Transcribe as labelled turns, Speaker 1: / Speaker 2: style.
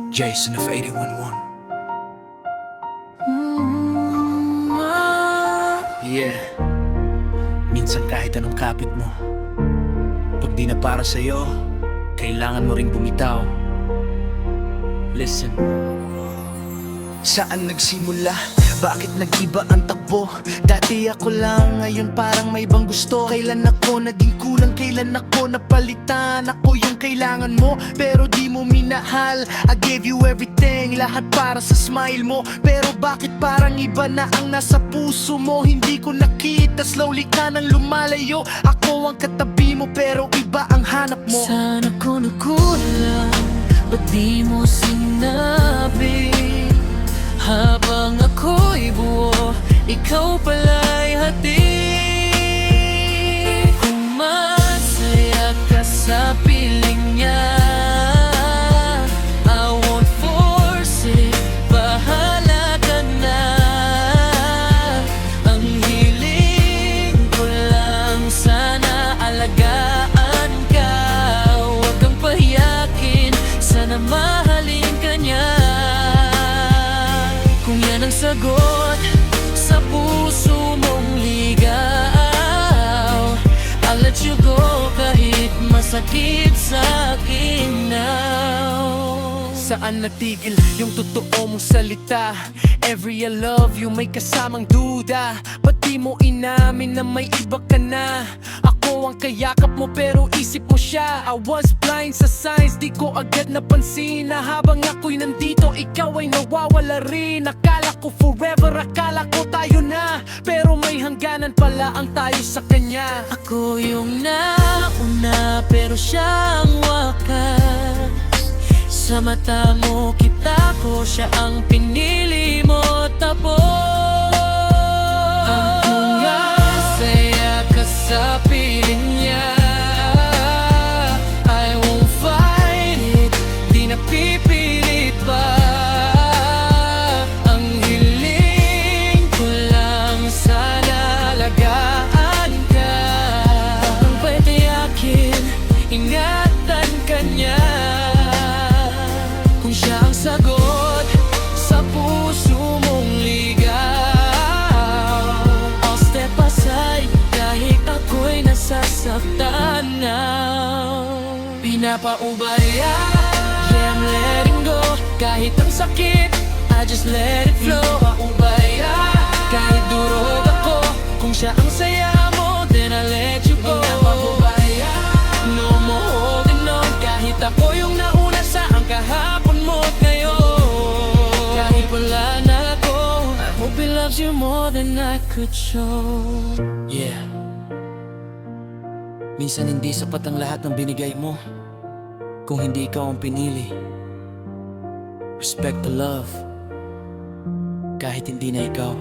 Speaker 1: Jason of 811. Yeah. Minsan kahit anong kapit mo, pag di na para sa'yo, kailangan mo ring bumitaw. Listen. Saan nagsimula? Bakit nag-iba ang takbo? Dati ako lang, ngayon parang may ibang gusto. Kailan ako naging kulang, kailan ako napalitan? Ako yung kailangan mo, pero di mo minahal. I gave you everything, lahat para sa smile mo. Pero bakit parang iba na ang nasa puso mo? Hindi ko nakita, slowly ka nang lumalayo. Ako ang katabi mo, pero iba ang hanap mo.
Speaker 2: Saan ako nagkulang? Ba't di mo sinabi? Habang ako'y buo, ikaw pala'y hati. Kung masaya ka sa piling niya, I won't force it, bahala ka na. Ang hiling ko lang sana alagaan ka. Huwag kang pahiyakin, sana mahalin ka niya. Kung yan ang sagot sa puso mong ligaw, I'll let you go kahit masakit sa akin now.
Speaker 1: Saan natigil yung totoo mong salita? Every I love you may kasamang duda. Ba't di mo inamin na may iba ka na? Ako ang kayakap mo pero isip mo siya. I was blind sa signs, di ko agad napansin na habang ako'y nandito, ikaw ay nawawala rin. Akala ko forever, akala ko tayo na, pero may hangganan pala ang tayo sa kanya.
Speaker 2: Ako yung nauna pero siya ang wakas. Sa mata mo kita ko, siya ang pinili mo tapos.
Speaker 1: Ang
Speaker 2: masaya ka sa piling niya, I won't fight it, di na pipilit pa. Ang hiling ko lang sana alagaan ka. Kung pwede ingatan ka niya. Kung siya ang sagot sa puso mong ligaw, I'll step aside kahit ako'y nasasaktan na. Pinapaubaya, yeah, I'm letting go. Kahit ang sakit, I just let it flow. Pinapaubaya, kahit durog ako. Kung siya ang saya mo, then I let you go. Pinapaubaya, no more holding on. Kahit ako yung nauna sa ang kahapon mo at ngayon. Kahit wala na ako, I hope he loves you more than I could show.
Speaker 1: Yeah. Minsan hindi sapat ang lahat ng binigay mo kung hindi ikaw ang pinili. Respect the love kahit hindi na ikaw.